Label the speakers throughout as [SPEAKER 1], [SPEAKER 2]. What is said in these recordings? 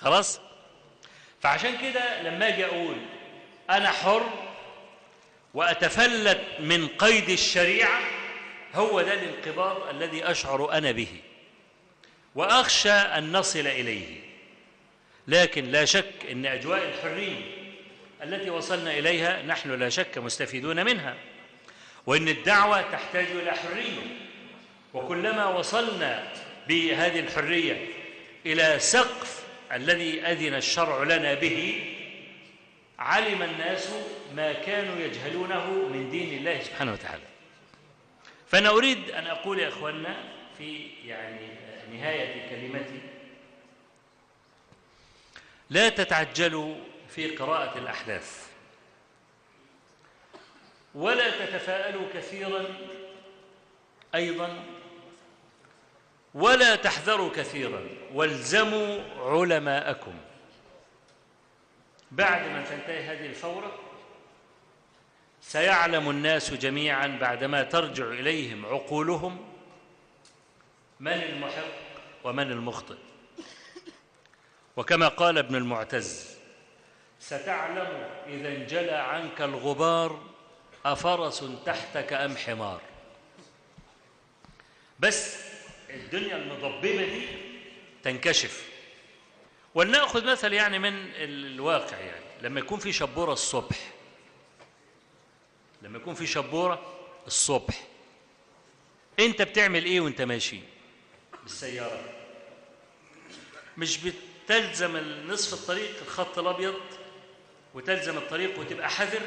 [SPEAKER 1] خلاص؟ فعشان كده لما أجي أقول أنا حر وأتفلت من قيد الشريعة، هو ده الانقباض الذي أشعر أنا به وأخشى أن نصل إليه. لكن لا شك أن أجواء الحرية التي وصلنا إليها نحن لا شك مستفيدون منها، وأن الدعوة تحتاج إلى حرية، وكلما وصلنا بهذه الحرية إلى سقف الذي أذن الشرع لنا به علم الناس ما كانوا يجهلونه من دين الله سبحانه وتعالى. فأنا أريد أن أقول يا أخوانا في نهاية كلمتي: لا تتعجلوا في قراءة الأحداث، ولا تتفاءلوا كثيرا أيضا، ولا تحذروا كثيرا، والزموا علماءكم. بعد ما تنتهي هذه الفورة سيعلم الناس جميعا بعدما ترجع إليهم عقولهم من المحق ومن المخطئ. وكما قال ابن المعتز: ستعلم إذا انجلى عنك الغبار أفرس تحتك أم حمار. بس الدنيا المضببة دي تنكشف. ولنأخذ مثل من الواقع، لما يكون في شبورة الصبح، انت بتعمل ايه وانت ماشي بالسيارة؟ مش بتلزم نصف الطريق الخط الابيض وتلزم الطريق وتبقى حذر،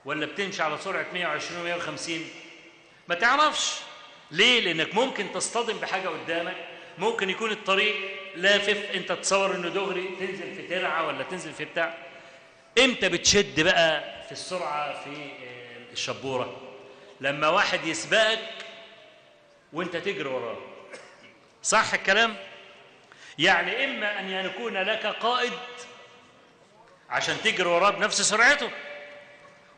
[SPEAKER 1] ولا بتمشي على سرعة 120 و 150؟ ما تعرفش ليه؟ لانك ممكن تصطدم بحاجة قدامك، ممكن يكون الطريق لافف، انت تصور انه دغري، تنزل في ترعة ولا تنزل في بتاع. امتى بتشد بقى في السرعة في الشبورة؟ لما واحد يسبقك وانت تجري وراه. صح الكلام؟ إما أن يكون لك قائد عشان تجري وراه بنفس سرعته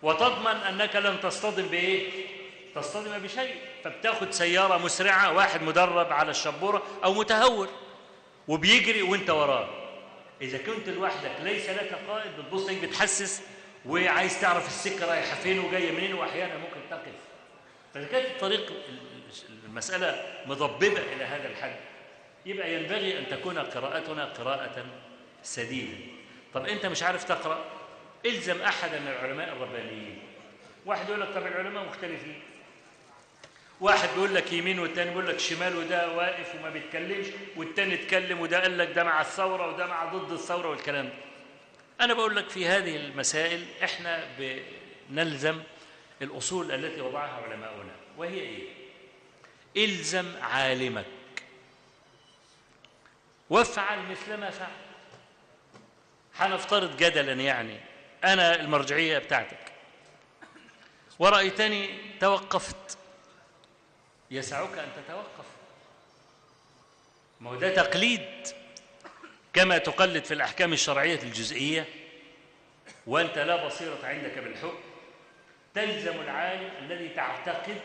[SPEAKER 1] وتضمن أنك لن تصطدم بإيه؟ تصطدم بشيء، فبتاخد سيارة مسرعة، واحد مدرب على الشبورة أو متهور وبيجري وانت وراه. إذا كنت لوحدك ليس لك قائد، بتبص لك بتحسس وعايز تعرف السكة رايحة فين وجاية منين، وأحيانا ممكن تقف. فإذا كانت الطريق المسألة مضببة إلى هذا الحد، يبقى ينبغي أن تكون قراءتنا قراءة سديدة. طب أنت مش عارف تقرأ، إلزم أحد من العلماء الربانيين. واحد يقول لك طب العلماء مختلفين، واحد بيقول لك يمين والتاني بيقول لك شمال، وده واقف وما بيتكلمش والتاني اتكلم، وده قال لك ده مع الثورة وده مع ضد الثورة والكلام ده. أنا بقول لك في هذه المسائل إحنا بنلزم الأصول التي وضعها علماؤنا، وهي إيه؟ إلزم عالمك وافعل مثل ما فعل. هنفترض جدلا أنا المرجعية بتاعتك ورأيتني توقفت، يسعك أن تتوقف. ما هو ده تقليد، كما تقلد في الأحكام الشرعية الجزئية وأنت لا بصيرة عندك بالحكم. تلزم العالم الذي تعتقد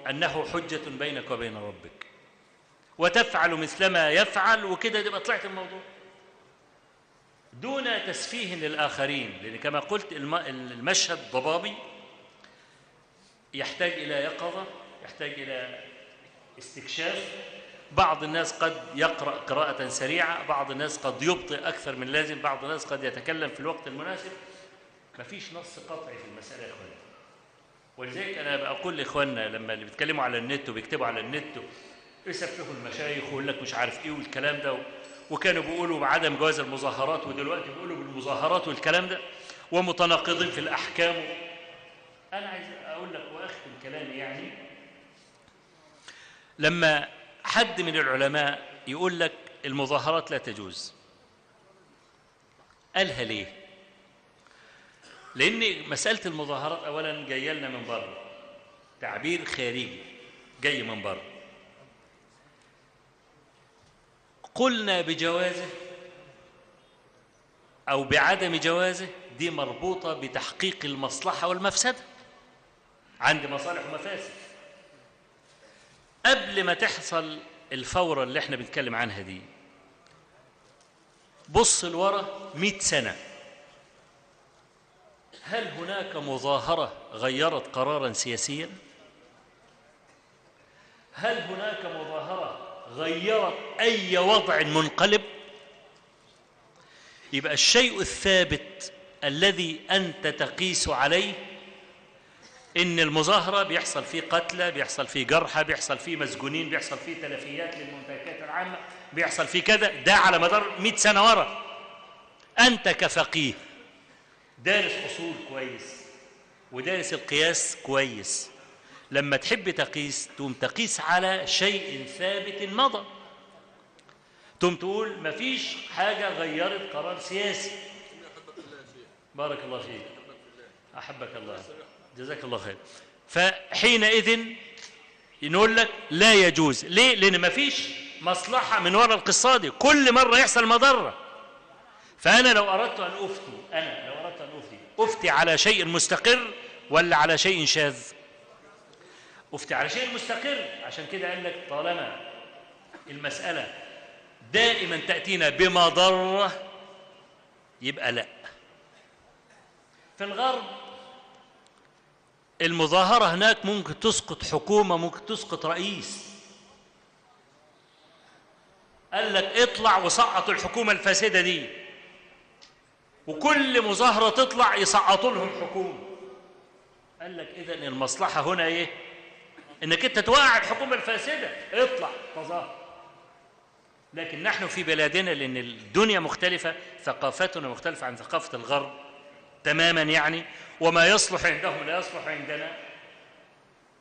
[SPEAKER 1] أنه حجة بينك وبين ربك، وتفعل مثلما يفعل، وكده تبقى طلعت الموضوع دون تسفيه للآخرين. لأن كما قلت المشهد ضبابي، يحتاج إلى يقظة، يحتاج إلى استكشاف. بعض الناس قد يقرأ قراءة سريعة، بعض الناس قد يبطئ أكثر من لازم، بعض الناس قد يتكلم في الوقت المناسب. ما فيش نص قطعي في المسألة يا إخواني. ولذلك أنا بقول لإخواننا لما اللي بيتكلموا على النت وبيكتبوا على النت يسفهوا المشايخ ويقول لك مش عارف إيه والكلام ده، وكانوا بيقولوا بعدم جواز المظاهرات ودلوقتي بيقولوا بالمظاهرات والكلام ده، ومتناقضين في الأحكام. أنا عايز أقول لك وأختم كلامي، لما حد من العلماء يقول لك المظاهرات لا تجوز، قالها ليه؟ لأن مسألة المظاهرات أولا جاية لنا من بره، تعبير خارجي جاي من بره. قلنا بجوازه أو بعدم جوازه دي مربوطة بتحقيق المصلحة والمفسدة. عندي مصالح ومفاسد. قبل ما تحصل الفورة اللي احنا بنتكلم عنها دي، بص لورا 100 سنة، هل هناك مظاهرة غيرت قرارا سياسيا؟ هل هناك مظاهرة غيرت أي وضع منقلب؟ يبقى الشيء الثابت الذي أنت تقيس عليه إن المظاهرة بيحصل فيه قتلى، بيحصل فيه جرحى، بيحصل فيه مسجونين، بيحصل فيه تلفيات للممتلكات العامة، بيحصل فيه كذا، ده على مدار 100 سنة ورا. أنت كفقيه دارس أصول كويس ودارس القياس كويس، لما تحب تقيس تقوم تقيس على شيء ثابت مضى، تقوم تقول مفيش حاجة غيرت قرار سياسي. بارك الله فيك، أحبك الله، جزاك الله خير. فحينئذ نقول لك لا يجوز. ليه؟ لأن مفيش مصلحة من وراء القصة دي، كل مرة يحصل مضرة. فأنا لو أردت أن أفتي على شيء مستقر ولا على شيء شاذ؟ أفتي على شيء مستقر. عشان كده قال لك طالما المسألة دائما تأتينا بمضرة يبقى لا. في الغرب المظاهرة هناك ممكن تسقط حكومة، ممكن تسقط رئيس. قال لك اطلع وسقط الحكومة الفاسدة دي، وكل مظاهرة تطلع يسقطوا لهم حكومة. قال لك إذن المصلحة هنا إيه؟ إنك أنت توقع الحكومة الفاسدة، اطلع تظاهر. لكن نحن في بلادنا لأن الدنيا مختلفة، ثقافتنا مختلفة عن ثقافة الغرب تماما يعني، وما يصلح عندهم لا يصلح عندنا.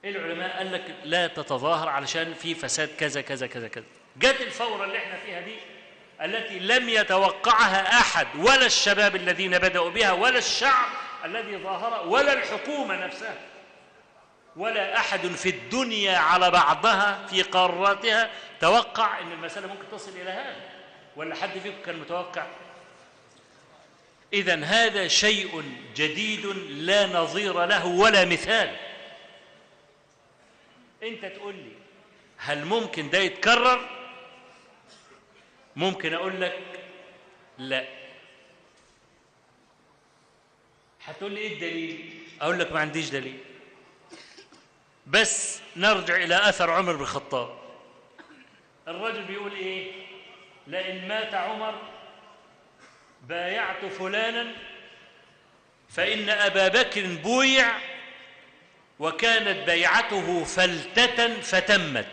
[SPEAKER 1] العلماء قال لك لا تتظاهر علشان في فساد كذا كذا كذا كذا. جت الفورة اللي احنا فيها دي التي لم يتوقعها أحد، ولا الشباب الذين بدأوا بها، ولا الشعب الذي ظاهر، ولا الحكومة نفسها، ولا أحد في الدنيا على بعضها في قاراتها توقع أن المسألة ممكن تصل إلى هذا، ولا حد فيكم كان متوقع؟ إذن هذا شيء جديد لا نظير له ولا مثال. أنت تقول لي هل ممكن ده يتكرر؟ ممكن أقول لك لا. هتقول لي إيه الدليل؟ أقول لك ما عنديش دليل، بس نرجع إلى أثر عمر بن الخطاب. الرجل بيقول إيه؟ لئن مات عمر بايعت فلانا فإن أبا بكر بويع وكانت بيعته فلتة فتمت.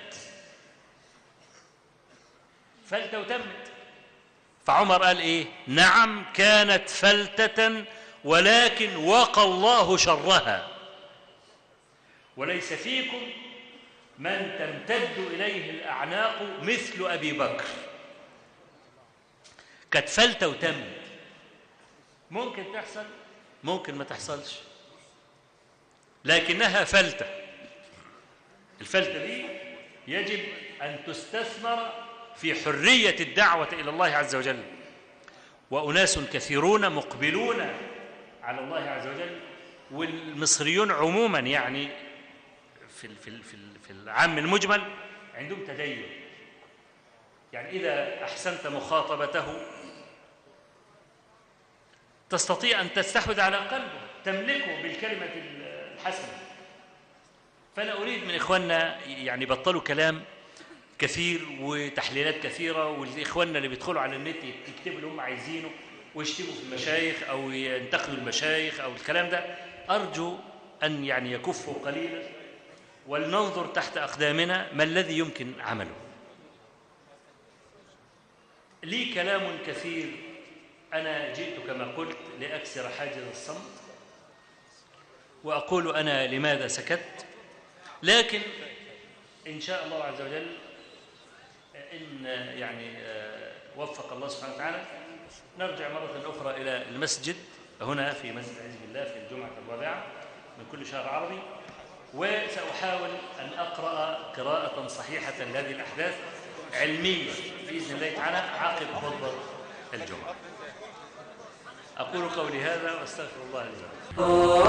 [SPEAKER 1] فلتة وتمت. فعمر قال إيه؟ نعم كانت فلتة ولكن وقى الله شرها، وليس فيكم من تمتد إليه الأعناق مثل أبي بكر. كانت فلتة وتمت. ممكن تحصل، ممكن ما تحصلش، لكنها فلتة. الفلتة دي يجب أن تستثمر في حرية الدعوة إلى الله عز وجل. وأناس كثيرون مقبلون على الله عز وجل، والمصريون عموما يعني في العام المجمل عندهم تدين. يعني إذا أحسنت مخاطبته تستطيع أن تستحوذ على قلبه، تملكه بالكلمة الحسنة. فأنا أريد من إخواننا يعني بطلوا كلام كثير وتحليلات كثيرة، والإخواننا اللي بيدخلوا على النت يكتبوا اللي هم عايزينه ويشتموا في المشايخ أو ينتقدوا المشايخ أو الكلام ده. أرجو أن يعني يكفوا قليلا ولننظر تحت أقدامنا ما الذي يمكن عمله. لي كلام كثير، أنا جئت كما قلت لأكسر حاجز الصمت وأقول أنا لماذا سكت، لكن إن شاء الله عز وجل إن يعني وفق الله سبحانه وتعالى نرجع مرة أخرى إلى المسجد هنا في مسجد عز بالله في الجمعة الرابعة من كل شهر عربي، وسأحاول أن أقرأ قراءة صحيحة لهذه الأحداث علمية بإذن الله تعالى عقب خطبة الجمعة. أقول قولي هذا وأستغفر الله لي ولكم.